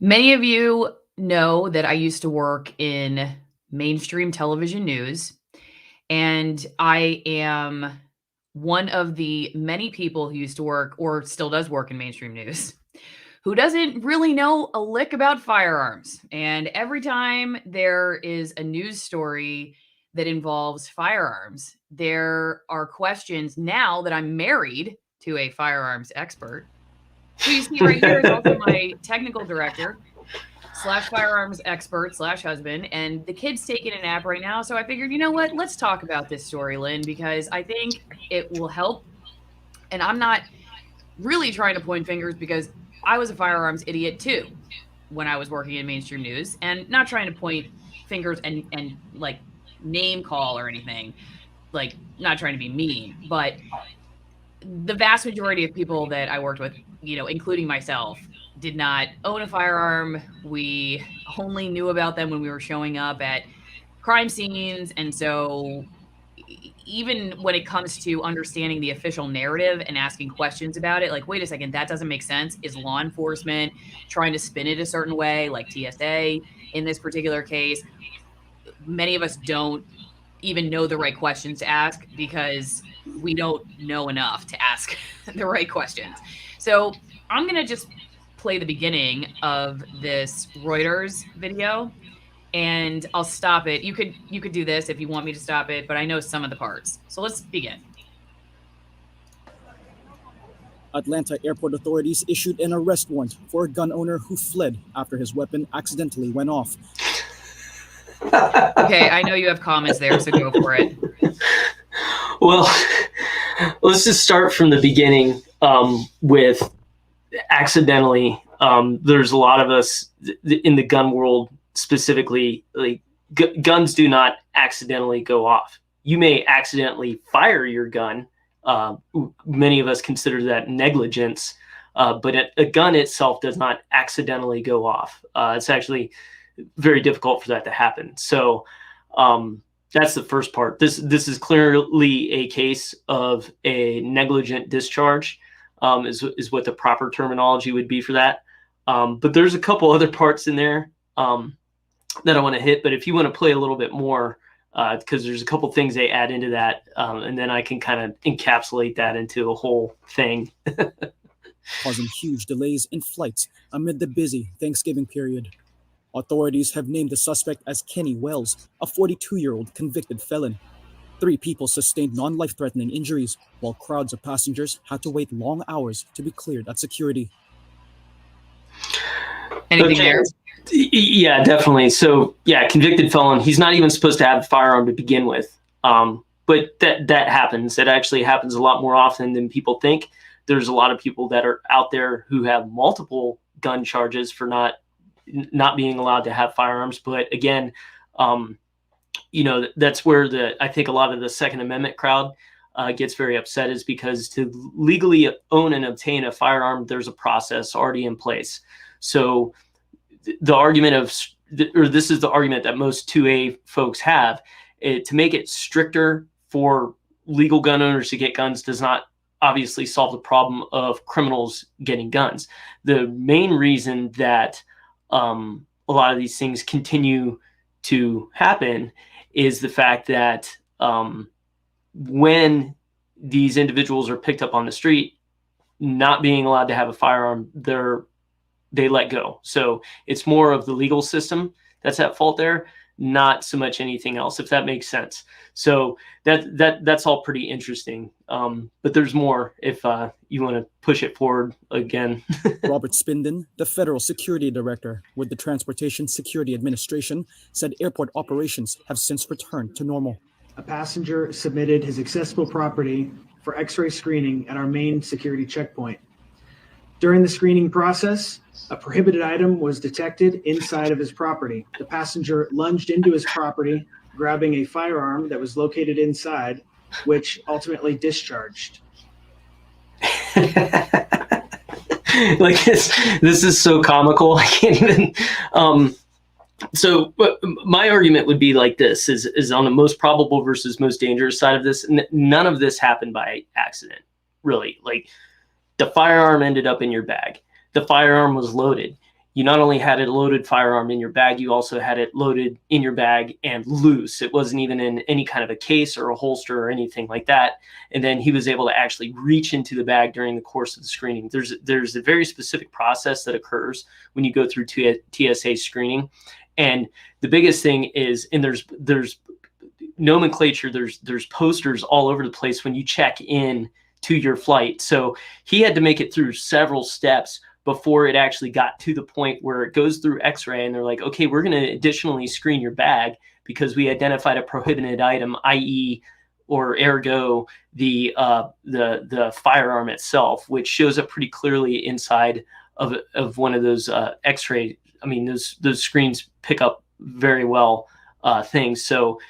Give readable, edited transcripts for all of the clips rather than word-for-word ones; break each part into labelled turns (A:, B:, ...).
A: Many of you know that I used to work in mainstream television news, and I am one of the many people who used to work or still does work in mainstream news who doesn't really know a lick about firearms. And every time there is a news story that involves firearms, there are questions now that I'm married to a firearms expert, who you see right here is also my technical director slash firearms expert slash husband, and the kid's taking a nap right now. So I figured, you know what? Let's talk about this story, Lynn, because I think it will help. And I'm not really trying to point fingers because I was a firearms idiot too when I was working in mainstream news, and not trying to point fingers and like name call or anything, like not trying to be mean, but the vast majority of people that I worked with, including myself, did not own a firearm. We only knew about them when we were showing up at crime scenes. And so even when it comes to understanding the official narrative and asking questions about it, like, wait a second, that doesn't make sense. Is law enforcement trying to spin it a certain way, like TSA in this particular case? Many of us don't even know the right questions to ask because we don't know enough to ask the right questions. So I'm going to just play the beginning of this Reuters video, and I'll stop it. You could do this if you want me to stop it, but I know some of the parts. So let's begin.
B: Atlanta airport authorities issued an arrest warrant for a gun owner who fled after his weapon accidentally went off.
A: Okay, I know you have comments there, so go for it.
C: Well, let's just start from the beginning with accidentally. There's a lot of us in the gun world specifically, like guns do not accidentally go off. You may accidentally fire your gun. Many of us consider that negligence, but a gun itself does not accidentally go off. It's actually very difficult for that to happen. So that's the first part. This is clearly a case of a negligent discharge, is what the proper terminology would be for that. But there's a couple other parts in there that I want to hit. But if you want to play a little bit more, because there's a couple things they add into that, and then I can kind of encapsulate that into a whole thing.
B: Causing huge delays in flights amid the busy Thanksgiving period. Authorities have named the suspect as Kenny Wells, a 42-year-old convicted felon. 3 people sustained non-life-threatening injuries, while crowds of passengers had to wait long hours to be cleared at security.
A: Anything there?
C: Yeah, definitely. So, yeah, convicted felon. He's not even supposed to have a firearm to begin with. But that happens. It actually happens a lot more often than people think. There's a lot of people that are out there who have multiple gun charges for not being allowed to have firearms. But again, that's where I think a lot of the Second Amendment crowd gets very upset, is because to legally own and obtain a firearm, there's a process already in place. So the argument this is the argument that most 2A folks have, to make it stricter for legal gun owners to get guns does not obviously solve the problem of criminals getting guns. The main reason that a lot of these things continue to happen is the fact that when these individuals are picked up on the street, not being allowed to have a firearm, they let go. So it's more of the legal system that's at fault there, not so much anything else, if that makes sense. So that's all pretty interesting. But there's more if you want to push it forward again.
B: Robert Spinden, the federal security director with the Transportation Security Administration, said airport operations have since returned to normal.
D: A passenger submitted his accessible property for X-ray screening at our main security checkpoint. During the screening process, a prohibited item was detected inside of his property. The passenger lunged into his property, grabbing a firearm that was located inside, which ultimately discharged.
C: Like this is so comical. I can't even. So my argument would be like this: is on the most probable versus most dangerous side of this. None of this happened by accident, really. Like, the firearm ended up in your bag. The firearm was loaded. you not only had a loaded firearm in your bag, you also had it loaded in your bag and loose. It wasn't even in any kind of a case or a holster or anything like that. And then he was able to actually reach into the bag during the course of the screening. There's a very specific process that occurs when you go through TSA screening. And the biggest thing is, and there's nomenclature, there's posters all over the place when you check in to your flight. So he had to make it through several steps before it actually got to the point where it goes through X-ray and they're like, okay, we're going to additionally screen your bag because we identified a prohibited item, i.e., or ergo the firearm itself, which shows up pretty clearly inside of one of those X-ray. I mean, those screens pick up very well things. So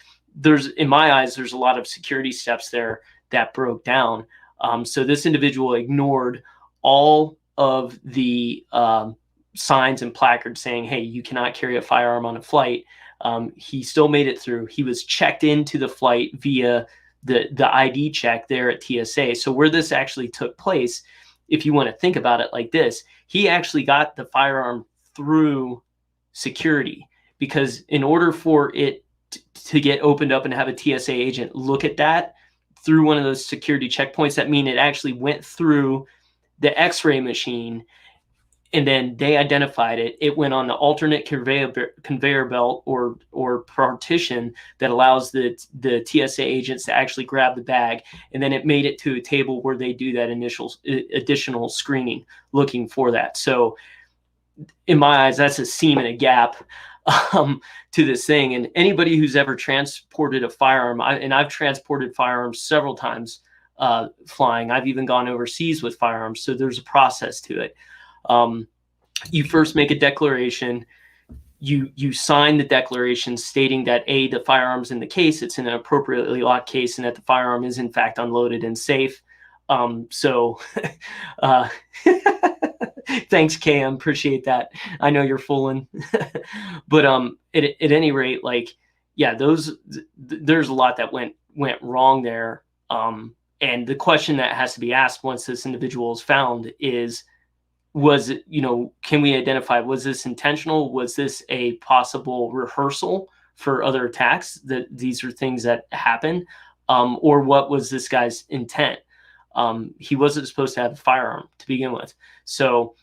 C: in my eyes, there's a lot of security steps there that broke down. So this individual ignored all of the signs and placards saying, hey, you cannot carry a firearm on a flight. He still made it through. He was checked into the flight via the ID check there at TSA. So where this actually took place, if you want to think about it like this, he actually got the firearm through security, because in order for it to get opened up and have a TSA agent look at that through one of those security checkpoints, that mean it actually went through the X-ray machine, and then they identified it. It went on the alternate conveyor belt or partition that allows the TSA agents to actually grab the bag, and then it made it to a table where they do that additional screening looking for that. So in my eyes, that's a seam and a gap to this thing. And anybody who's ever transported a firearm, I've transported firearms several times flying. I've even gone overseas with firearms. So there's a process to it. You first make a declaration. You sign the declaration stating that the firearm's in the case, it's in an appropriately locked case, and that the firearm is in fact unloaded and safe. Thanks, Cam. Appreciate that. I know you're fooling. But at any rate, like, yeah, there's a lot that went wrong there. And the question that has to be asked once this individual is found is, was it, can we identify, was this intentional? Was this a possible rehearsal for other attacks, that these are things that happen? Or what was this guy's intent? He wasn't supposed to have a firearm to begin with. So,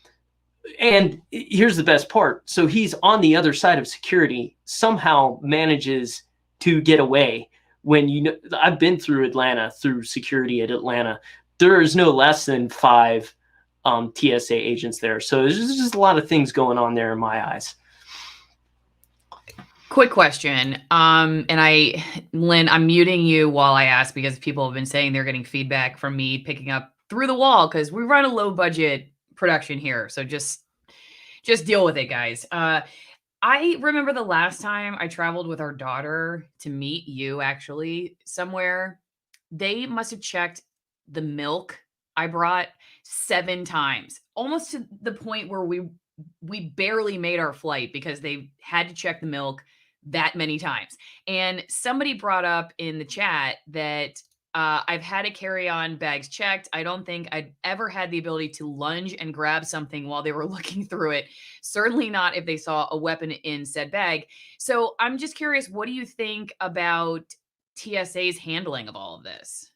C: and here's the best part. So he's on the other side of security, somehow manages to get away. When I've been through Atlanta, through security at Atlanta, there is no less than 5 TSA agents there. So there's just a lot of things going on there in my eyes.
A: Quick question. Lynn, I'm muting you while I ask, because people have been saying they're getting feedback from me picking up through the wall, because we run a low budget production here. So just deal with it, guys. I remember the last time I traveled with our daughter to meet you, actually, somewhere. They must have checked the milk I brought 7 times, almost to the point where we barely made our flight because they had to check the milk that many times. And somebody brought up in the chat that I've had a carry-on bags checked. I don't think I'd ever had the ability to lunge and grab something while they were looking through it. Certainly not if they saw a weapon in said bag. So I'm just curious, what do you think about TSA's handling of all of this?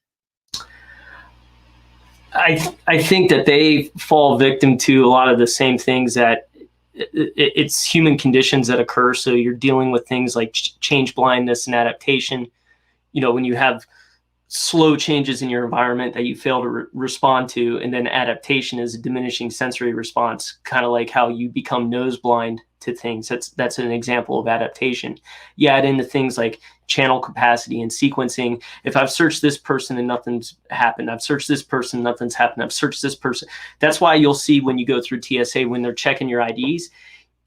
C: I think that they fall victim to a lot of the same things that it's human conditions that occur. So you're dealing with things like change blindness and adaptation. When you have slow changes in your environment that you fail to respond to, and then adaptation is a diminishing sensory response, kind of like how you become nose blind to things. That's an example of adaptation. You add into things like channel capacity and sequencing. If I've searched this person and nothing's happened, I've searched this person, nothing's happened, I've searched this person. That's why you'll see when you go through TSA, when they're checking your IDs,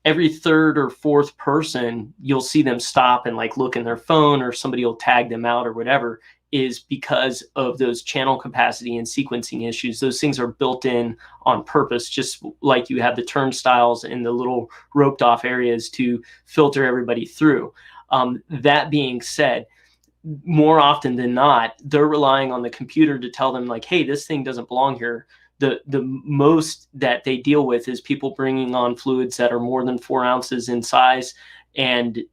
C: every 3rd or 4th person, you'll see them stop and like look in their phone, or somebody will tag them out or whatever, is because of those channel capacity and sequencing issues. Those things are built in on purpose, just like you have the turnstiles and the little roped off areas to filter everybody through. That being said, more often than not, they're relying on the computer to tell them like, hey, this thing doesn't belong here. the most that they deal with is people bringing on fluids that are more than 4 ounces in size, and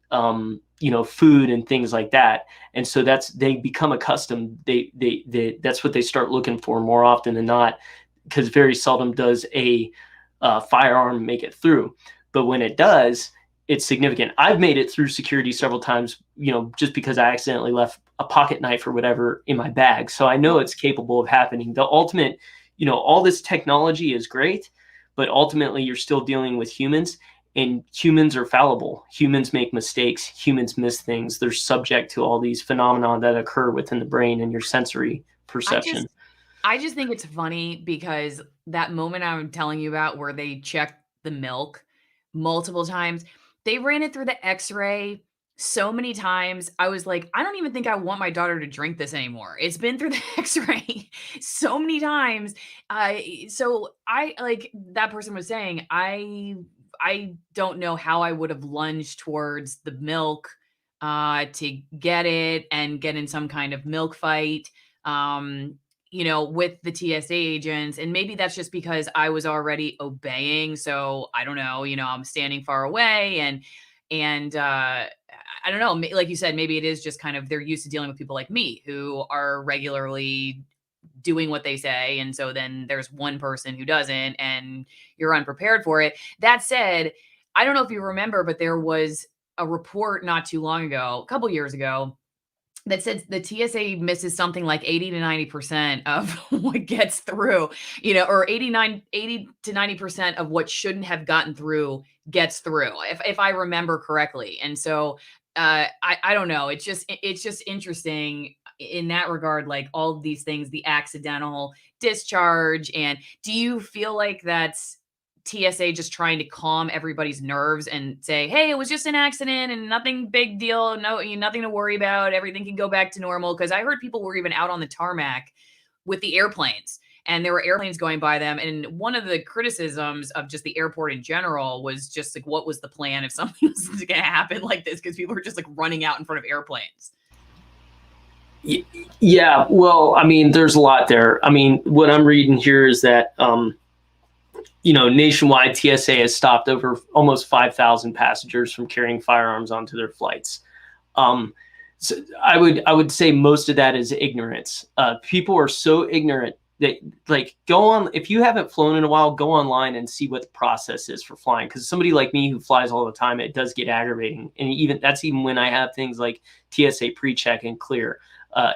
C: food and things like that. And so they become accustomed. That's what they start looking for more often than not, because very seldom does a firearm make it through. But when it does, it's significant. I've made it through security several times, just because I accidentally left a pocket knife or whatever in my bag. So I know it's capable of happening. The ultimate, all this technology is great, but ultimately you're still dealing with humans, and humans are fallible. Humans make mistakes. Humans miss things. They're subject to all these phenomena that occur within the brain and your sensory perception.
A: I just think it's funny because that moment I'm telling you about where they checked the milk multiple times, they ran it through the X-ray so many times. I was like, I don't even think I want my daughter to drink this anymore. It's been through the X-ray so many times. So I, like that person was saying, I don't know how I would have lunged towards the milk to get it and get in some kind of milk fight. With the TSA agents. And maybe that's just because I was already obeying. So I don't know, I'm standing far away and I don't know, like you said, maybe it is just kind of, they're used to dealing with people like me who are regularly doing what they say. And so then there's one person who doesn't, and you're unprepared for it. That said, I don't know if you remember, but there was a report not too long ago, a couple years ago, that said the TSA misses something like 80 to 90% of what gets through, or 80 to 90% of what shouldn't have gotten through gets through, if I remember correctly. And so I don't know. It's just interesting in that regard, like all of these things, the accidental discharge. And do you feel like that's TSA just trying to calm everybody's nerves and say, hey, it was just an accident and nothing big deal. No, nothing to worry about. Everything can go back to normal. Because I heard people were even out on the tarmac with the airplanes, and there were airplanes going by them. And one of the criticisms of just the airport in general was just like, what was the plan if something was going to happen like this? Because people were just like running out in front of airplanes.
C: Yeah, well, I mean, there's a lot there. I mean, what I'm reading here is that nationwide, TSA has stopped over almost 5,000 passengers from carrying firearms onto their flights. So I would say most of that is ignorance. People are so ignorant that, like, if you haven't flown in a while, go online and see what the process is for flying. Because somebody like me who flies all the time, it does get aggravating. And that's even when I have things like TSA pre-check and clear.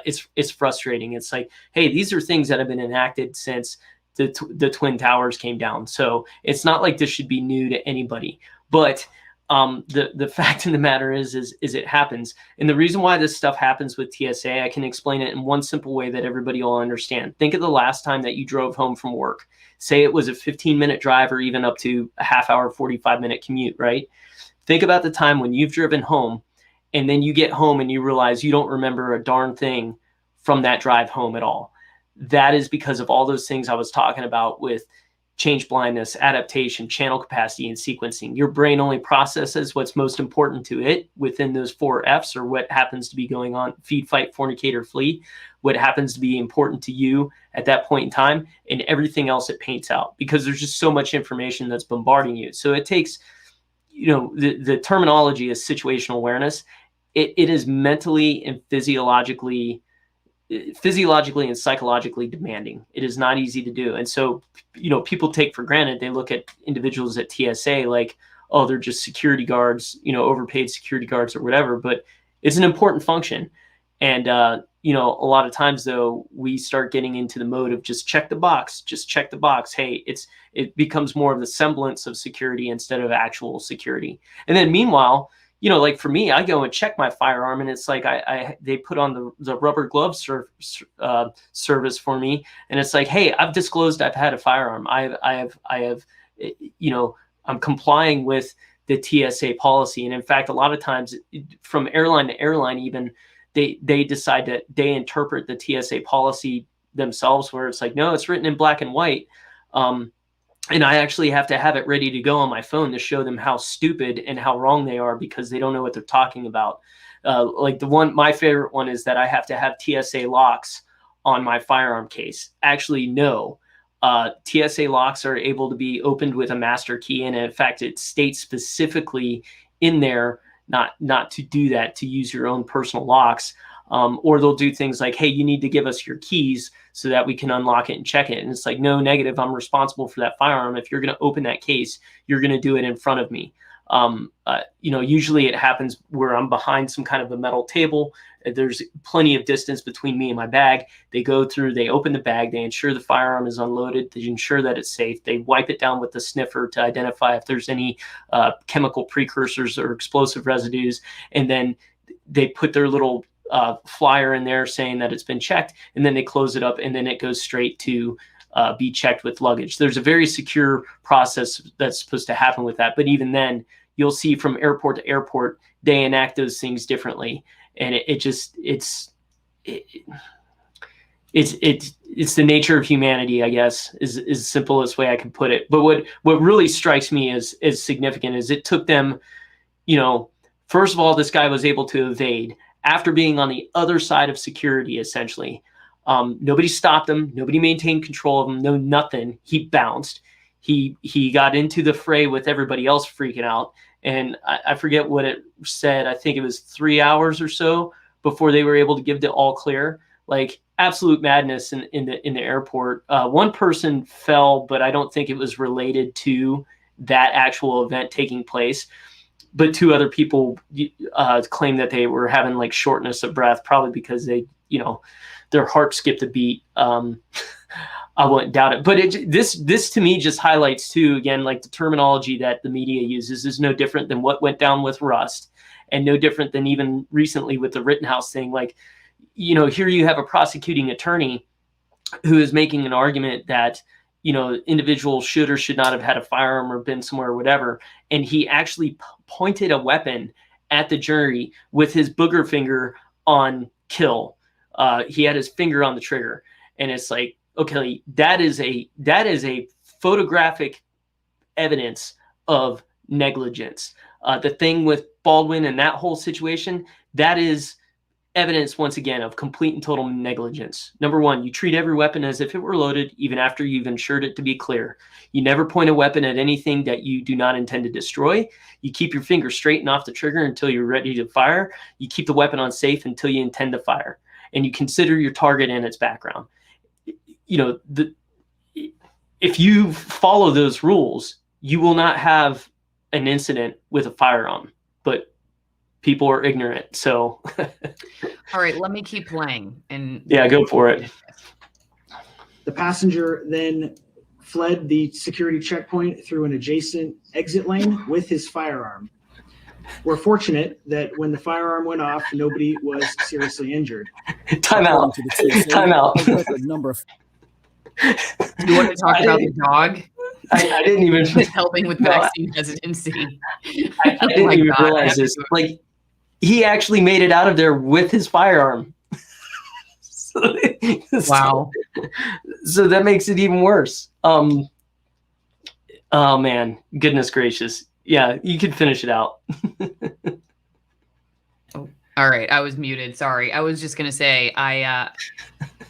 C: It's frustrating. It's like, hey, these are things that have been enacted since the Twin Towers came down. So it's not like this should be new to anybody. But the fact of the matter is it happens. And the reason why this stuff happens with TSA, I can explain it in one simple way that everybody will understand. Think of the last time that you drove home from work. Say it was a 15-minute drive or even up to a half hour, 45-minute commute, right? Think about the time when you've driven home and then you get home and you realize you don't remember a darn thing from that drive home at all. That is because of all those things I was talking about with change blindness, adaptation, channel capacity, and sequencing. Your brain only processes what's most important to it within those 4 Fs, or what happens to be going on: feed, fight, fornicate, or flee, what happens to be important to you at that point in time, and everything else it paints out, because there's just so much information that's bombarding you. So it takes, the terminology is situational awareness. It is mentally and physiologically and psychologically demanding. It is not easy to do. And so, people take for granted, they look at individuals at TSA like, oh, they're just security guards, overpaid security guards or whatever, but it's an important function. And, a lot of times though, we start getting into the mode of just check the box. Hey, it becomes more of the semblance of security instead of actual security. And then meanwhile, like for me, I go and check my firearm, and it's like they put on the rubber glove service for me, and it's like, hey, I've disclosed I've had a firearm. I have I'm complying with the TSA policy, and in fact, a lot of times, from airline to airline, even they decide that they interpret the TSA policy themselves, where it's like, no, it's written in black and white. And I actually have to have it ready to go on my phone to show them how stupid and how wrong they are, because they don't know what they're talking about. Like my favorite one is that I have to have TSA locks on my firearm case. Actually, no. TSA locks are able to be opened with a master key, and in fact, it states specifically in there not to do that, to use your own personal locks. Or they'll do things like, hey, you need to give us your keys so that we can unlock it and check it. And it's like, no, negative. I'm responsible for that firearm. If you're going to open that case, you're going to do it in front of me. Usually it happens where I'm behind some kind of a metal table. There's plenty of distance between me and my bag. They go through, they open the bag, they ensure the firearm is unloaded, they ensure that it's safe. They wipe it down with the sniffer to identify if there's any chemical precursors or explosive residues. And then they put their little flyer in there saying that it's been checked, and then they close it up, and then it goes straight to be checked with luggage. There's a very secure process that's supposed to happen with that. But even then, you'll see from airport to airport, they enact those things differently. And it's the nature of humanity, I guess, is the simplest way I can put it. But what really strikes me as significant is it took them, first of all, this guy was able to evade after being on the other side of security, essentially. Nobody stopped him. Nobody maintained control of him. No, nothing. He bounced. He got into the fray with everybody else freaking out. And I forget what it said. I think it was 3 hours or so before they were able to give the all clear. Like, absolute madness in the airport. One person fell, but I don't think it was related to that actual event taking place. But 2 other people claimed that they were having like shortness of breath, probably because they, their heart skipped a beat. I wouldn't doubt it. But this to me just highlights too, again, like the terminology that the media uses is no different than what went down with Rust, and no different than even recently with the Rittenhouse thing. Like, here you have a prosecuting attorney who is making an argument that, individuals should or should not have had a firearm or been somewhere or whatever. And he actually pointed a weapon at the jury with his booger finger on kill. He had his finger on the trigger. And it's like, okay, that is a photographic evidence of negligence. The thing with Baldwin and that whole situation, that is evidence, once again, of complete and total negligence. Number one, you treat every weapon as if it were loaded, even after you've ensured it to be clear. You never point a weapon at anything that you do not intend to destroy. You keep your finger straight and off the trigger until you're ready to fire. You keep the weapon on safe until you intend to fire. And you consider your target and its background. If you follow those rules, you will not have an incident with a firearm, but people are ignorant. So,
A: all right, let me keep playing. And
C: yeah, go for it.
D: The passenger then fled the security checkpoint through an adjacent exit lane with his firearm. We're fortunate that when the firearm went off, nobody was seriously injured.
C: Time out. Time out.
A: You want to talk about the dog?
C: I didn't even
A: helping with vaccine hesitancy.
C: I didn't even realize this. Like, he actually made it out of there with his firearm.
A: Wow.
C: So that makes it even worse. Oh man, goodness gracious. Yeah, you could finish it out.
A: Oh, all right. I was muted. Sorry. I was just going to say, I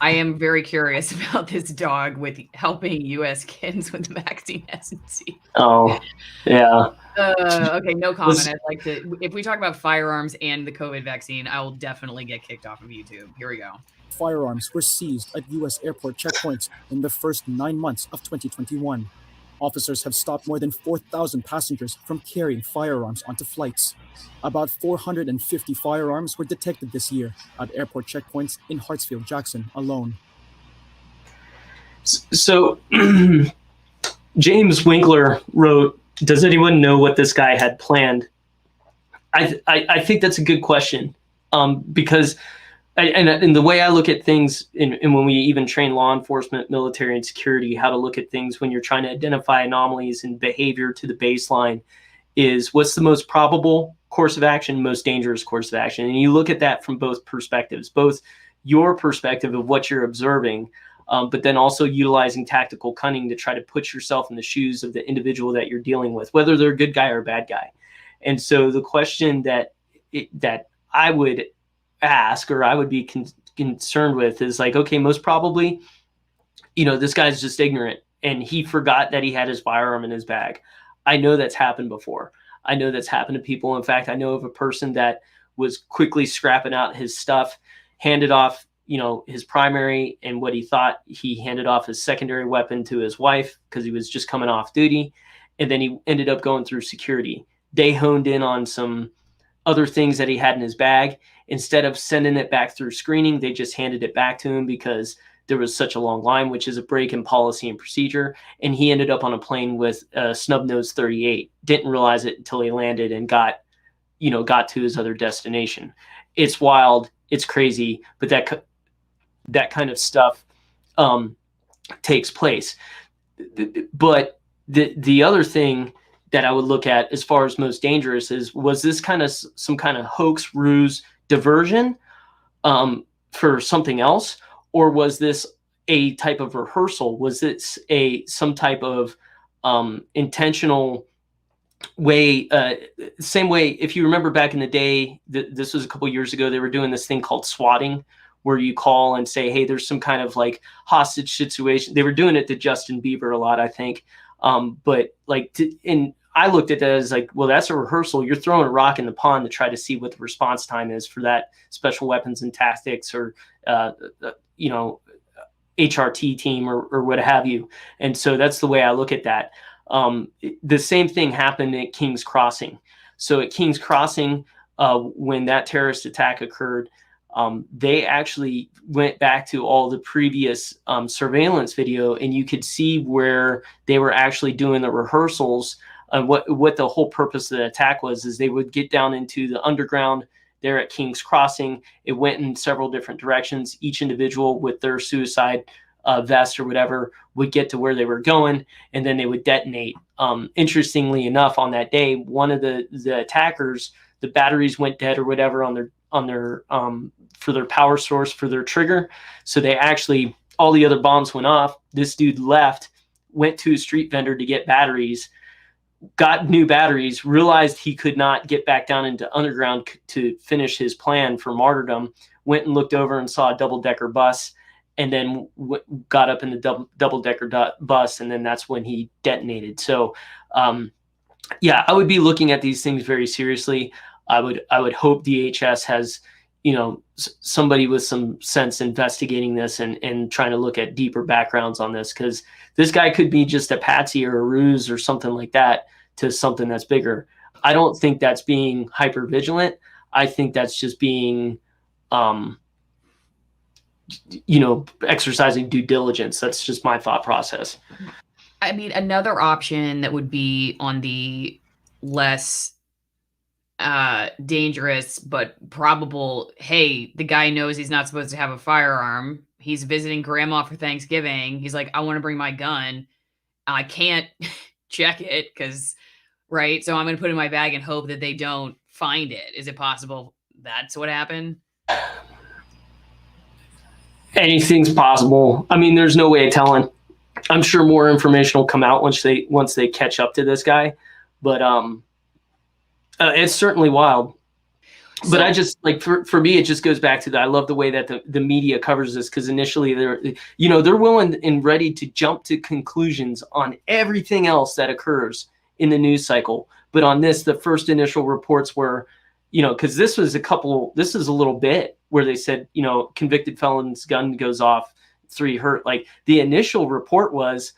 A: am very curious about this dog with helping U.S. kids with vaccine hesitancy.
C: Oh, yeah.
A: Okay, no comment. I'd like to, if we talk about firearms and the COVID vaccine, I will definitely get kicked off of YouTube. Here we go.
B: Firearms were seized at U.S. airport checkpoints in the first 9 months of 2021. Officers have stopped more than 4,000 passengers from carrying firearms onto flights. About 450 firearms were detected this year at airport checkpoints in Hartsfield-Jackson alone.
C: So, James Winkler wrote, "Does anyone know what this guy had planned?" I think that's a good question, because and the way I look at things, and when we even train law enforcement, military, and security, how to look at things when you're trying to identify anomalies in behavior to the baseline, is what's the most probable course of action, most dangerous course of action. And you look at that from both perspectives, both your perspective of what you're observing, but then also utilizing tactical cunning to try to put yourself in the shoes of the individual that you're dealing with, whether they're a good guy or a bad guy. And so the question that I would ask, or I would be concerned with, is like, okay, most probably this guy's just ignorant and he forgot that he had his firearm in his bag. I know that's happened before. I know that's happened to people. In fact, I know of a person that was quickly scrapping out his stuff, handed off, his primary and what he thought, he handed off his secondary weapon to his wife because he was just coming off duty. And then he ended up going through security. They honed in on some other things that he had in his bag. Instead of sending it back through screening, they just handed it back to him because there was such a long line, which is a break in policy and procedure. And he ended up on a plane with a snub nose 38. Didn't realize it until he landed and got to his other destination. It's wild. It's crazy. But that kind of stuff takes place. But the other thing that I would look at as far as most dangerous was this kind of some kind of hoax, ruse, diversion for something else? Or was this a type of rehearsal? Was this some type of intentional way? Same way, if you remember back in the day, this was a couple years ago, they were doing this thing called swatting, where you call and say, hey, there's some kind of like hostage situation. They were doing it to Justin Bieber a lot, I think. But and I looked at that as like, well, that's a rehearsal. You're throwing a rock in the pond to try to see what the response time is for that special weapons and tactics or, HRT team or what have you. And so that's the way I look at that. The same thing happened at King's Crossing. So at King's Crossing, when that terrorist attack occurred, they actually went back to all the previous surveillance video, and you could see where they were actually doing the rehearsals. What the whole purpose of the attack was is they would get down into the underground there at King's Crossing. It went in several different directions. Each individual with their suicide vest or whatever would get to where they were going, and then they would detonate. Interestingly enough, on that day, one of the attackers, the batteries went dead or whatever on their for their power source for their trigger. So they actually, all the other bombs went off. This dude left, went to a street vendor to get batteries, got new batteries, realized he could not get back down into underground to finish his plan for martyrdom, went and looked over and saw a double-decker bus, and then got up in the double-decker bus, and then that's when he detonated. So, yeah, I would be looking at these things very seriously. I would hope DHS has, somebody with some sense investigating this and trying to look at deeper backgrounds on this, because this guy could be just a patsy or a ruse or something like that to something that's bigger. I don't think that's being hyper vigilant. I think that's just being, exercising due diligence. That's just my thought process.
A: I mean, another option that would be on the less dangerous but probable, hey, the guy knows he's not supposed to have a firearm. He's visiting grandma for Thanksgiving. He's like, I want to bring my gun. I can't check it right? So I'm going to put it in my bag and hope that they don't find it. Is it possible that's what happened?
C: Anything's possible. I mean, there's no way of telling. I'm sure more information will come out once they catch up to this guy. But it's certainly wild. So, but I just for me, it just goes back to that. I love the way that the media covers this, because initially they're willing and ready to jump to conclusions on everything else that occurs in the news cycle. But on this, the first initial reports were, because this is a little bit where they said, convicted felon's gun goes off, 3 hurt. Like the initial report was,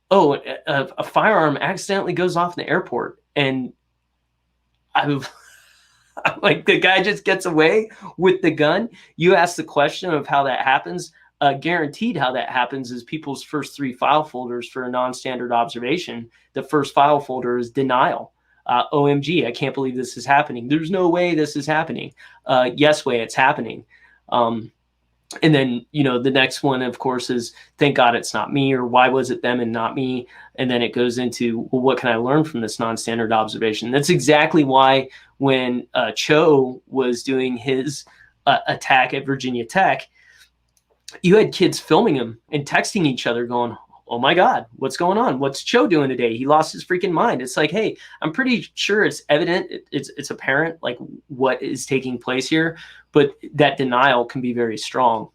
C: a firearm accidentally goes off in the airport. And I'm like, the guy just gets away with the gun. You ask the question of how that happens. Guaranteed how that happens is people's first 3 file folders for a non-standard observation. The first file folder is denial. OMG, I can't believe this is happening. There's no way this is happening. Yes way, it's happening. And then, the next one, of course, is thank God it's not me, or why was it them and not me? And then it goes into, well, what can I learn from this non-standard observation? That's exactly why when Cho was doing his attack at Virginia Tech, you had kids filming him and texting each other going, oh my God, what's going on? What's Cho doing today? He lost his freaking mind. It's like, hey, I'm pretty sure it's evident. It's apparent like what is taking place here, but that denial can be very strong.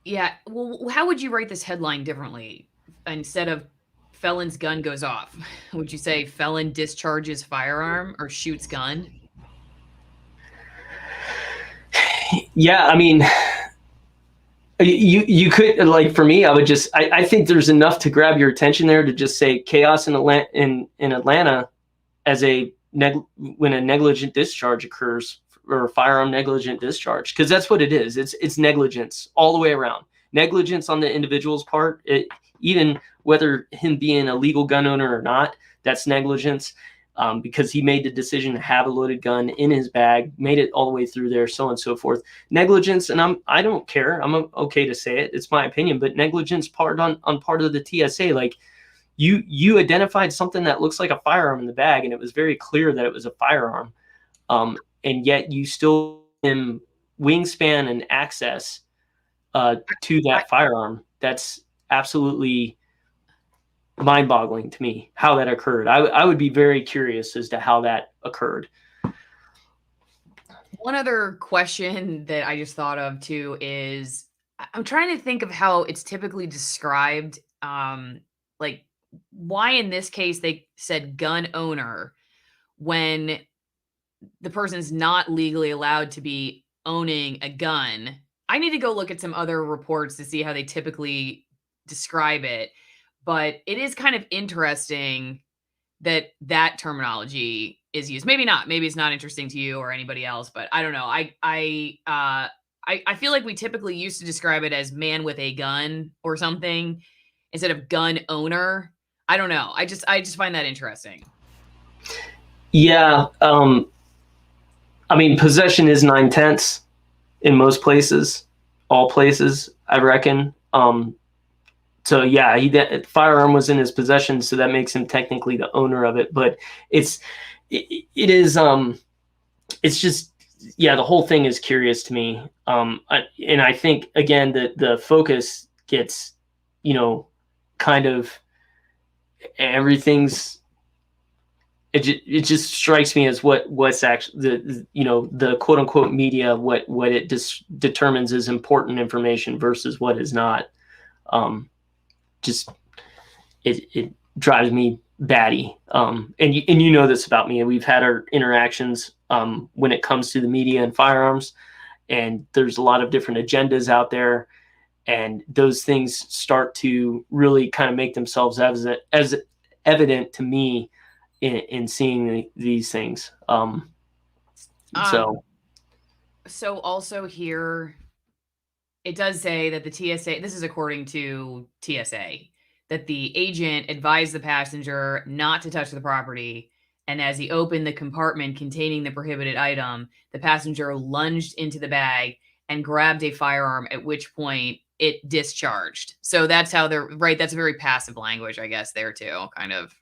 A: Yeah. Well, how would you write this headline differently? Instead of felon's gun goes off, would you say felon discharges firearm or shoots gun?
C: Yeah, I mean, you could, like, for me, I would just, I think there's enough to grab your attention there to just say chaos in Atlanta as when a negligent discharge occurs, or firearm negligent discharge, because that's what it is. It's negligence all the way around. Negligence on the individual's part, even whether him being a legal gun owner or not, that's negligence. Because he made the decision to have a loaded gun in his bag, made it all the way through there, so on and so forth. Negligence, and I don't care. I'm okay to say it. It's my opinion, but negligence part on part of the TSA, like you identified something that looks like a firearm in the bag, and it was very clear that it was a firearm, and yet you still him wingspan and access to that firearm. That's absolutely mind-boggling to me how that occurred. I would be very curious as to how that occurred.
A: One other question that I just thought of too is I'm trying to think of how it's typically described. Like why in this case they said gun owner when the person's not legally allowed to be owning a gun. I need to go look at some other reports to see how they typically describe it. But it is kind of interesting that that terminology is used. Maybe not. Maybe it's not interesting to you or anybody else, but I don't know. I feel like we typically used to describe it as man with a gun or something instead of gun owner. I don't know. I just find that interesting.
C: Yeah. I mean, possession is 9/10 in most places, all places, I reckon. So yeah, firearm was in his possession, so that makes him technically the owner of it. But it is it's just, yeah, the whole thing is curious to me. And I think again that the focus gets, kind of everything's. It just strikes me as what's actually the quote unquote media, what it determines as important information versus what is not. Just it drives me batty. And you know this about me. We've had our interactions when it comes to the media and firearms, and there's a lot of different agendas out there, and those things start to really kind of make themselves as evident to me in seeing these things. So
A: also here, it does say that the TSA, this is according to TSA, that the agent advised the passenger not to touch the property. And as he opened the compartment containing the prohibited item, the passenger lunged into the bag and grabbed a firearm, at which point it discharged. So that's how they're right. That's very passive language, I guess, there too, kind of.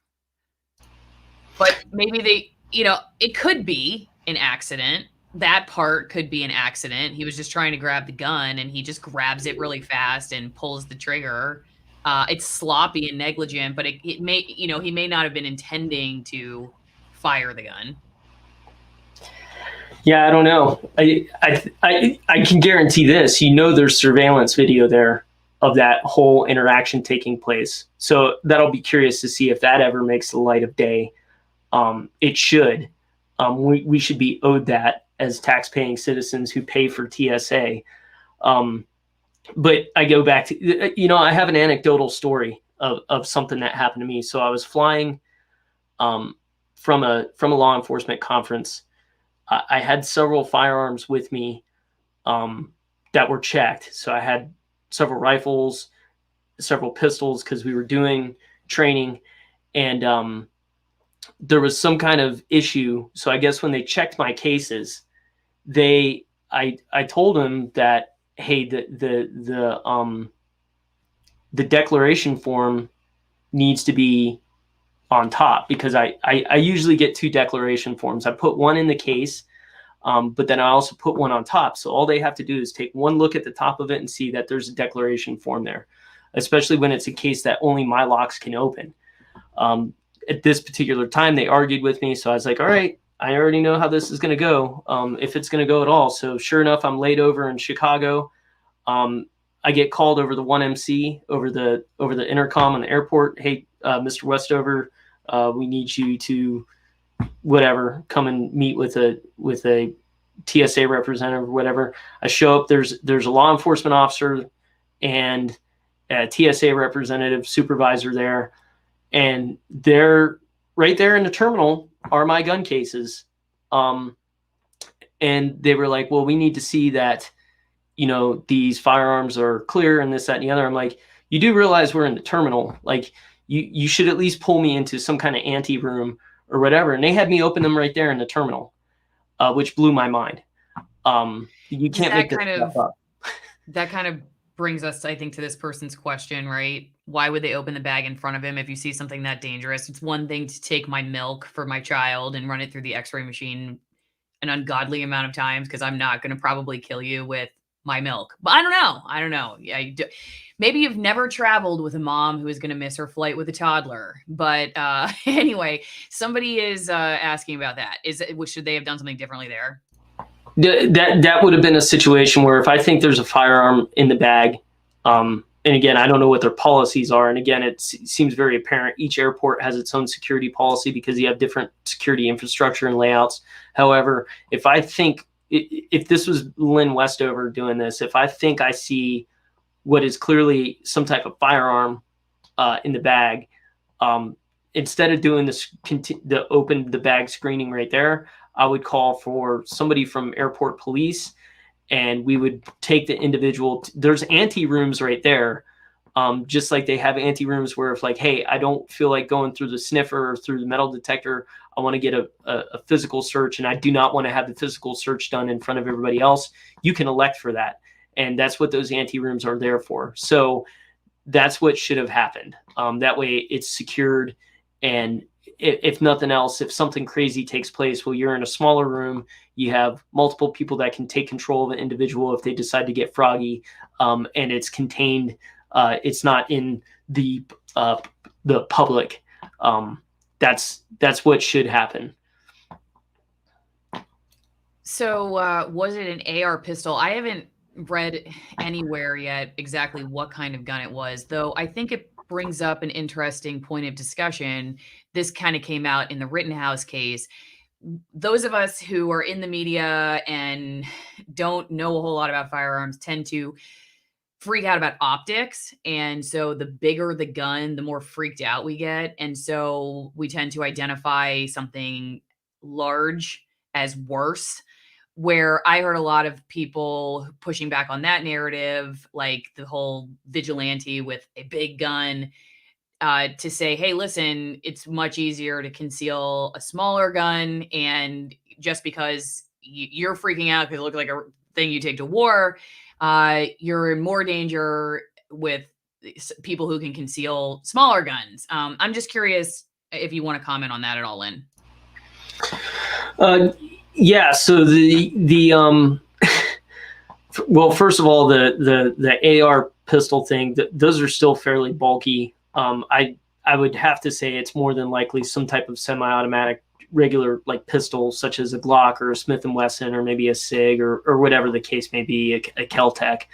A: But maybe it could be an accident. That part could be an accident. He was just trying to grab the gun and he just grabs it really fast and pulls the trigger. It's sloppy and negligent, but it may, he may not have been intending to fire the gun.
C: Yeah, I don't know. I can guarantee this. There's surveillance video there of that whole interaction taking place. So that'll be curious to see if that ever makes the light of day. It should. We should be owed that as tax-paying citizens who pay for TSA. But I go back to, I have an anecdotal story of something that happened to me. So I was flying from a law enforcement conference. I had several firearms with me that were checked. So I had several rifles, several pistols, because we were doing training, and there was some kind of issue. So I guess when they checked my cases, I told them that, hey, the declaration form needs to be on top, because I usually get 2 declaration forms. I put one in the case, but then I also put one on top. So all they have to do is take one look at the top of it and see that there's a declaration form there, especially when it's a case that only my locks can open. At this particular time, they argued with me. So I was like, all right, I already know how this is going to go, if it's going to go at all. So sure enough, I'm laid over in Chicago. I get called over the 1MC over the intercom on the airport. Hey, Mr. Westover, we need you to whatever come and meet with a TSA representative or whatever. I show up. There's a law enforcement officer and a TSA representative supervisor there, and they're right there in the terminal are my gun cases. And they were like, well, we need to see that, you know, these firearms are clear and this, that, and the other. I'm like, you do realize we're in the terminal. Like, you should at least pull me into some kind of ante room or whatever. And they had me open them right there in the terminal, which blew my mind. You can't make this stuff up.
A: That kind of brings us, I think, to this person's question, right? Why would they open the bag in front of him if you see something that dangerous? It's one thing to take my milk for my child and run it through the x-ray machine an ungodly amount of times, because I'm not going to probably kill you with my milk. But I don't know. Maybe you've never traveled with a mom who is going to miss her flight with a toddler. But anyway, somebody is asking about that. Should they have done something differently there?
C: That would have been a situation where if I think there's a firearm in the bag, and again, I don't know what their policies are. And again, it seems very apparent. Each airport has its own security policy because you have different security infrastructure and layouts. However, if this was Lynn Westover doing this, if I think I see what is clearly some type of firearm in the bag, instead of doing the open the bag screening right there, I would call for somebody from airport police, and we would take the individual. There's ante rooms right there, just like they have ante rooms where if like, hey, I don't feel like going through the sniffer or through the metal detector, I want to get a physical search, and I do not want to have the physical search done in front of everybody else. You can elect for that, and that's what those ante rooms are there for. So that's what should have happened. That way it's secured, and if nothing else, if something crazy takes place, well, you're in a smaller room, you have multiple people that can take control of an individual if they decide to get froggy, and it's contained. It's not in the public. That's what should happen.
A: So was it an AR pistol? I haven't read anywhere yet exactly what kind of gun it was, though I think it brings up an interesting point of discussion. This kind of came out in the Rittenhouse case. Those of us who are in the media and don't know a whole lot about firearms tend to freak out about optics. And so the bigger the gun, the more freaked out we get. And so we tend to identify something large as worse, where I heard a lot of people pushing back on that narrative, like the whole vigilante with a big gun, to say, hey, listen, it's much easier to conceal a smaller gun. And just because you're freaking out because it looks like a thing you take to war, you're in more danger with people who can conceal smaller guns. I'm just curious if you want to comment on that at all, Lynn.
C: Yeah. So well, first of all, the AR pistol thing, those are still fairly bulky. I would have to say it's more than likely some type of semi-automatic regular like pistol, such as a Glock or a Smith & Wesson or maybe a SIG or whatever the case may be, a Kel-Tec.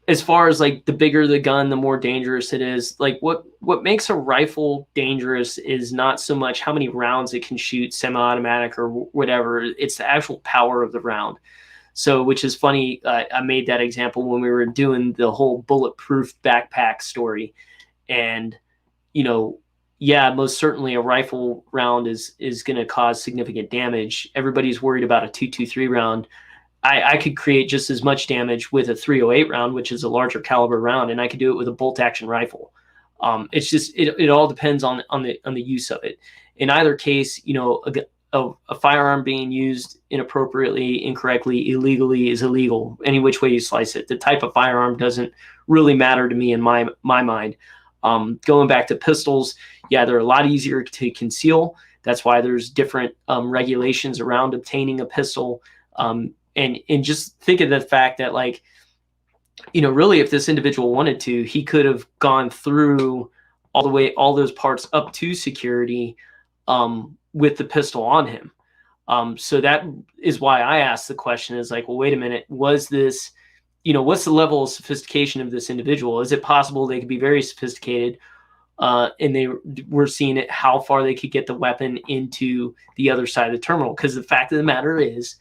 C: As far as like the bigger the gun, the more dangerous it is. Like what makes a rifle dangerous is not so much how many rounds it can shoot, semi-automatic or whatever. It's the actual power of the round. So, which is funny. I made that example when we were doing the whole bulletproof backpack story, and yeah, most certainly a rifle round is going to cause significant damage. Everybody's worried about a .223 round. I could create just as much damage with a .308 round, which is a larger caliber round, and I could do it with a bolt action rifle. It's just it all depends on the use of it. In either case, a firearm being used inappropriately, incorrectly, illegally is illegal. Any which way you slice it, the type of firearm doesn't really matter to me in my mind. Going back to pistols, yeah, they're a lot easier to conceal. That's why there's different regulations around obtaining a pistol. And just think of the fact that, like, really, if this individual wanted to, he could have gone through all those parts up to security with the pistol on him. So that is why I asked the question is like, well, wait a minute, was this, what's the level of sophistication of this individual? Is it possible they could be very sophisticated and they were seeing it, how far they could get the weapon into the other side of the terminal? Because the fact of the matter is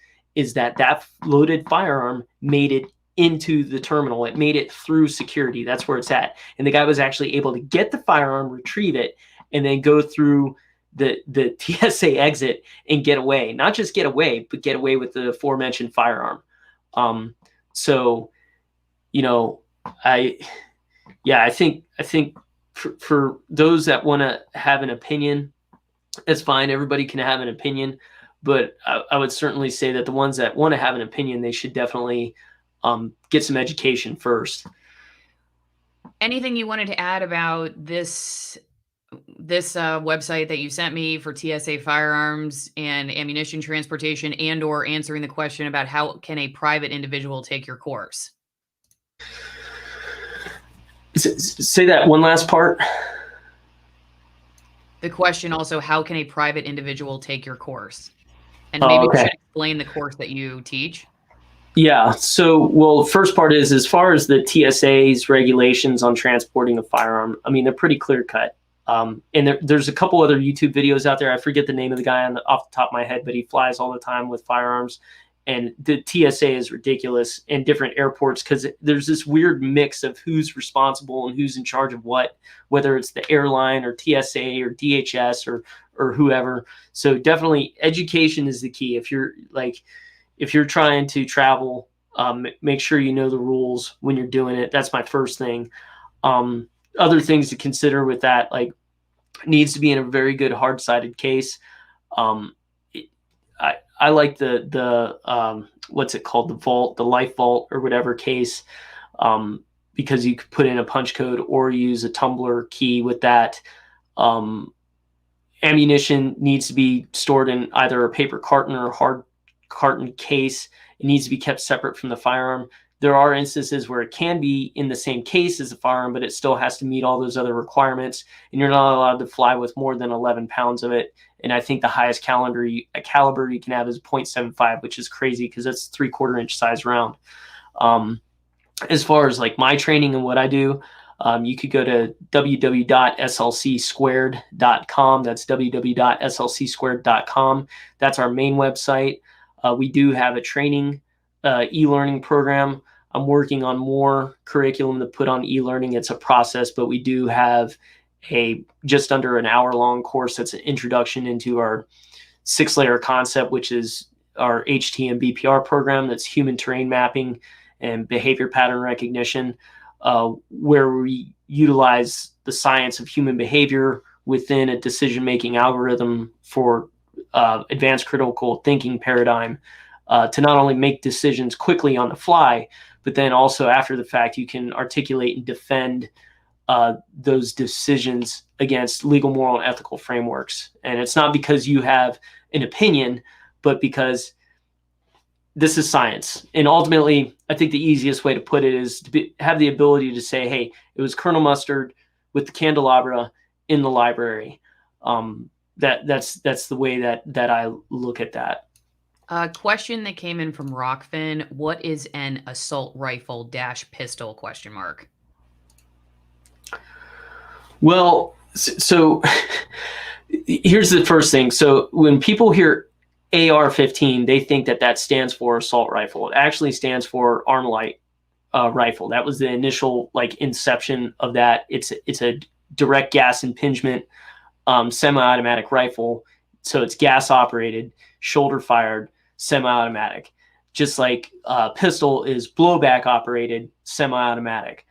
C: that loaded firearm made it into the terminal. It made it through security. That's where it's at. And the guy was actually able to get the firearm, retrieve it, and then go through the TSA exit and get away. Not just get away, but get away with the aforementioned firearm. So, I think for those that want to have an opinion, it's fine. Everybody can have an opinion, but I would certainly say that the ones that want to have an opinion, they should definitely get some education first.
A: Anything you wanted to add about this website that you sent me for TSA firearms and ammunition transportation, and or answering the question about how can a private individual take your course?
C: Say that one last part.
A: The question also, how can a private individual take your course? And maybe you should explain the course that you teach.
C: Yeah. So, well, first part is, as far as the TSA's regulations on transporting a firearm, I mean, they're pretty clear cut. And there's a couple other YouTube videos out there. I forget the name of the guy off the top of my head, but he flies all the time with firearms. And the TSA is ridiculous in different airports because there's this weird mix of who's responsible and who's in charge of what, whether it's the airline or TSA or DHS or whoever. So definitely education is the key. If you're trying to travel, make sure you know the rules when you're doing it. That's my first thing. Other things to consider with that, like, needs to be in a very good hard-sided case. I like the what's it called, the life vault or whatever case, because you could put in a punch code or use a tumbler key with that. Ammunition needs to be stored in either a paper carton or a hard carton case. It needs to be kept separate from the firearm. There are instances where it can be in the same case as the firearm, but it still has to meet all those other requirements. And you're not allowed to fly with more than 11 pounds of it. And I think the highest caliber you can have is 0.75, which is crazy because that's 3/4 inch size round. As far as like my training and what I do, you could go to www.slcsquared.com. That's www.slcsquared.com. That's our main website. We do have a training e-learning program. I'm working on more curriculum to put on e-learning. It's a process, but we do have a just under an hour-long course that's an introduction into our 6-layer concept, which is our HT and BPR program. That's human terrain mapping and behavior pattern recognition, where we utilize the science of human behavior within a decision-making algorithm for advanced critical thinking paradigm, to not only make decisions quickly on the fly, but then also after the fact, you can articulate and defend those decisions against legal, moral, and ethical frameworks. And it's not because you have an opinion, but because this is science. And ultimately, I think the easiest way to put it is to have the ability to say, hey, it was Colonel Mustard with the candelabra in the library. That's the way that I look at that.
A: A question that came in from ROKFIN: what is an assault rifle - pistol ?
C: Well, so here's the first thing. So when people hear AR-15, they think that stands for assault rifle. It actually stands for arm light rifle. That was the initial inception of that. It's a direct gas impingement semi-automatic rifle. So it's gas operated, shoulder fired, semi-automatic. Just like pistol is blowback operated, semi-automatic.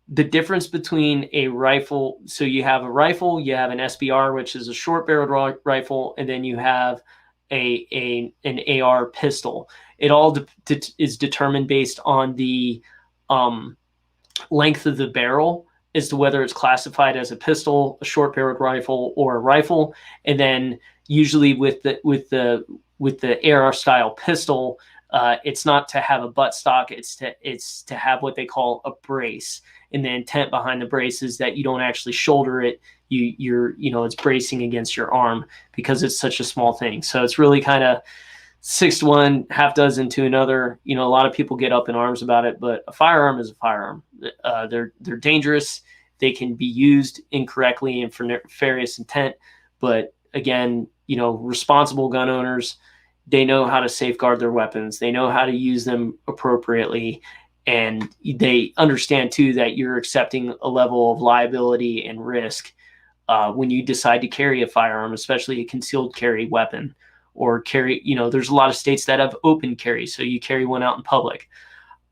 C: The difference between a rifle, so you have a rifle, you have an SBR, which is a short-barreled rifle, and then you have an AR pistol. It all is determined based on the length of the barrel as to whether it's classified as a pistol, a short-barreled rifle, or a rifle. And then usually with the AR style pistol, it's not to have a buttstock. It's to have what they call a brace. and the intent behind the brace is that you don't actually shoulder it. It's bracing against your arm because it's such a small thing. So it's really kind of 6 to 1, half dozen to another. A lot of people get up in arms about it, but a firearm is a firearm. They're dangerous. They can be used incorrectly and for nefarious intent. But again, responsible gun owners, they know how to safeguard their weapons. They know how to use them appropriately. And they understand too that you're accepting a level of liability and risk when you decide to carry a firearm, especially a concealed carry weapon, or carry, there's a lot of states that have open carry. So you carry one out in public.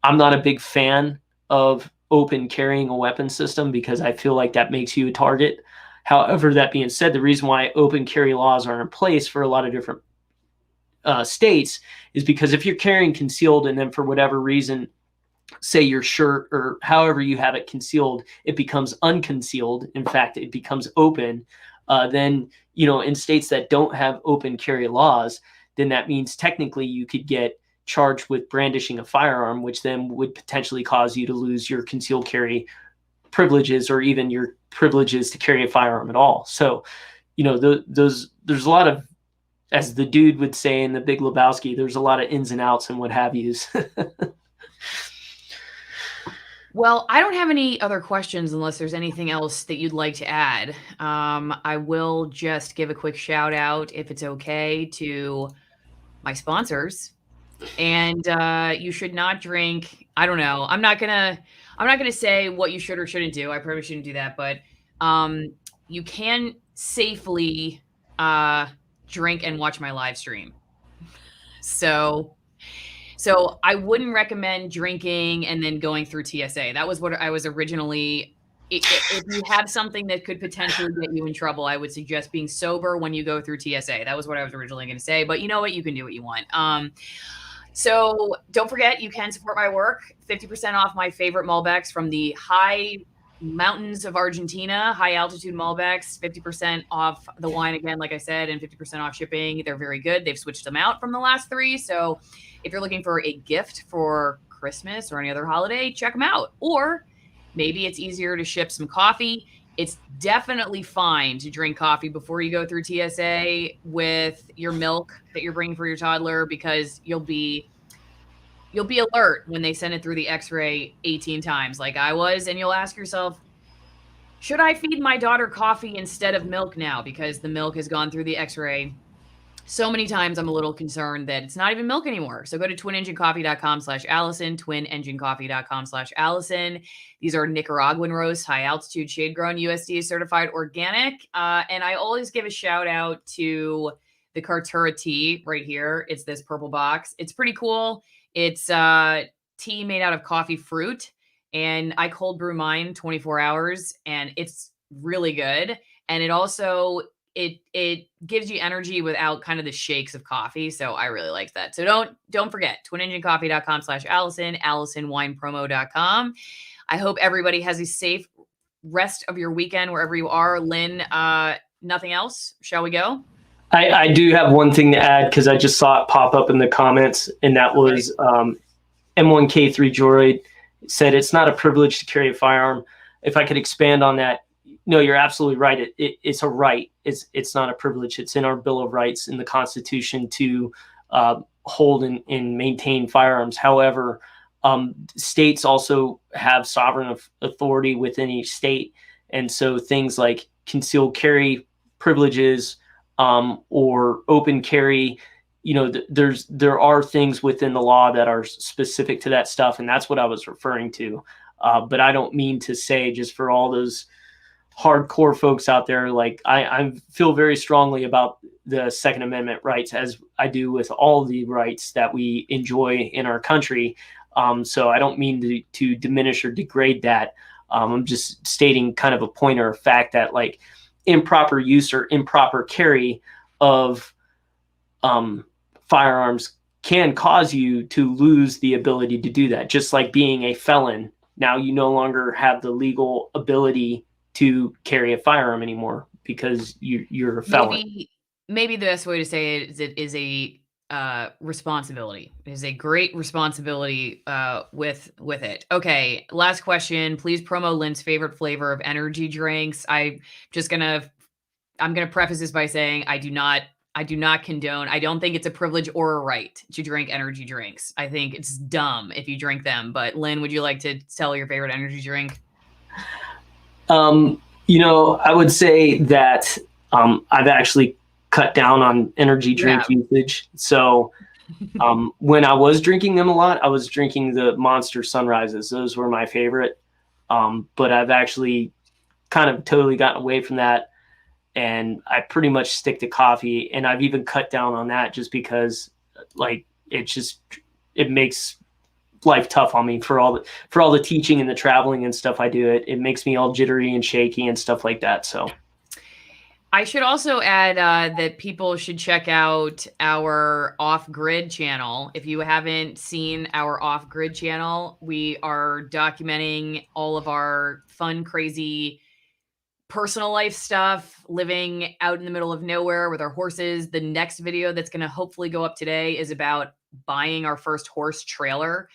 C: I'm not a big fan of open carrying a weapon system because I feel like that makes you a target. However, that being said, the reason why open carry laws are in place for a lot of different states is because if you're carrying concealed and then for whatever reason, say your shirt or however you have it concealed, it becomes unconcealed. In fact, it becomes open. Then, in states that don't have open carry laws, then that means technically you could get charged with brandishing a firearm, which then would potentially cause you to lose your concealed carry privileges or even your privileges to carry a firearm at all. So, there's a lot of, as the dude would say in The Big Lebowski, there's a lot of ins and outs and what have yous.
A: Well, I don't have any other questions unless there's anything else that you'd like to add. I will just give a quick shout out, if it's okay, to my sponsors. And you should not drink. I don't know. I'm not gonna say what you should or shouldn't do. I probably shouldn't do that, but you can safely drink and watch my live stream. So I wouldn't recommend drinking and then going through TSA. That was what I was originally. If you have something that could potentially get you in trouble, I would suggest being sober when you go through TSA. That was what I was originally going to say. But you know what? You can do what you want. So don't forget, you can support my work. 50% off my favorite Malbecs from the high mountains of Argentina, high altitude Malbecs, 50% off the wine again, like I said, and 50% off shipping. They're very good. They've switched them out from the last 3. So if you're looking for a gift for Christmas or any other holiday, check them out. Or maybe it's easier to ship some coffee. It's definitely fine to drink coffee before you go through TSA with your milk that you're bringing for your toddler, because you'll be alert when they send it through the X-ray 18 times like I was, and you'll ask yourself, should I feed my daughter coffee instead of milk now because the milk has gone through the X-ray so many times? I'm a little concerned that it's not even milk anymore. So go to twinenginecoffee.com/Allison, twinenginecoffee.com/Allison. These are Nicaraguan roast, high altitude, shade grown, USDA certified organic. And I always give a shout out to the Cartura tea right here. It's this purple box. It's pretty cool. It's tea made out of coffee fruit, and I cold brew mine 24 hours, and it's really good. And it also it gives you energy without kind of the shakes of coffee. So I really like that. So don't forget, twinenginecoffee.com/Allison, AllisonWinePromo.com. I hope everybody has a safe rest of your weekend wherever you are. Lynn, nothing else? Shall we go?
C: I do have one thing to add because I just saw it pop up in the comments, and that was M1K3 Droid said it's not a privilege to carry a firearm. If I could expand on that, no, you're absolutely right. It's a right. It's not a privilege. It's in our Bill of Rights in the Constitution to hold and maintain firearms. However, states also have sovereign authority within each state, and so things like concealed carry privileges or open carry, there are things within the law that are specific to that stuff, and that's what I was referring to. But I don't mean to say, just for all those hardcore folks out there, like I feel very strongly about the Second Amendment rights, as I do with all the rights that we enjoy in our country. So I don't mean to diminish or degrade that. I'm just stating kind of a point or a fact that, like, improper use or improper carry of firearms can cause you to lose the ability to do that. Just like being a felon, now you no longer have the legal ability to carry a firearm anymore because you're a felon.
A: Maybe the best way to say it is a responsibility. It is a great responsibility with it. Okay, last question. Please promo Lynn's favorite flavor of energy drinks. I'm gonna preface this by saying I do not condone. I don't think it's a privilege or a right to drink energy drinks. I think it's dumb if you drink them. But Lynn, would you like to tell your favorite energy drink?
C: I would say that I've actually cut down on energy drink usage. So when I was drinking them a lot, I was drinking the Monster Sunrises. Those were my favorite. But I've actually kind of totally gotten away from that. And I pretty much stick to coffee. And I've even cut down on that just because like it makes life tough on me for all the teaching and the traveling and stuff I do. It makes me all jittery and shaky and stuff like that. So
A: I should also add that people should check out our off-grid channel. If you haven't seen our off-grid channel, we are documenting all of our fun, crazy personal life stuff, living out in the middle of nowhere with our horses. The next video that's going to hopefully go up today is about buying our first horse trailer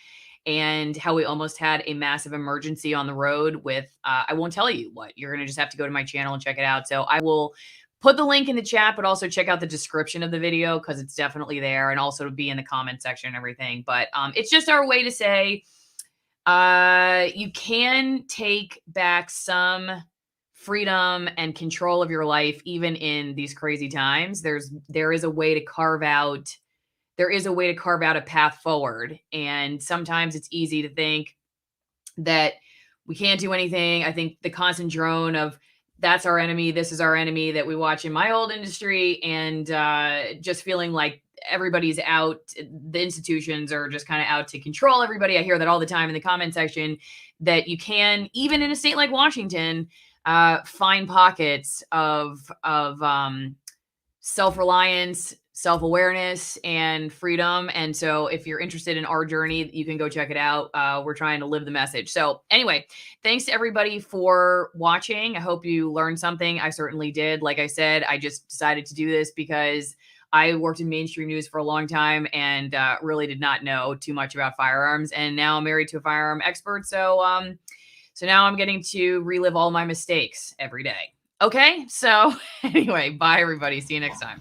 A: and how we almost had a massive emergency on the road with, I won't tell you what. You're going to just have to go to my channel and check it out. So I will put the link in the chat, but also check out the description of the video because it's definitely there, and also to be in the comment section and everything. But it's just our way to say you can take back some freedom and control of your life even in these crazy times. There is a way to carve out a path forward. And sometimes it's easy to think that we can't do anything. I think the constant drone of that's our enemy, this is our enemy that we watch in my old industry, and just feeling like everybody's out, the institutions are just kind of out to control everybody. I hear that all the time in the comment section, that you can, even in a state like Washington, find pockets of self-reliance, self-awareness, and freedom. And so if you're interested in our journey, you can go check it out. We're trying to live the message. So anyway, thanks to everybody for watching. I hope you learned something. I certainly did. Like I said, I just decided to do this because I worked in mainstream news for a long time and really did not know too much about firearms. And now I'm married to a firearm expert. So now I'm getting to relive all my mistakes every day. Okay, so anyway, bye everybody. See you next time.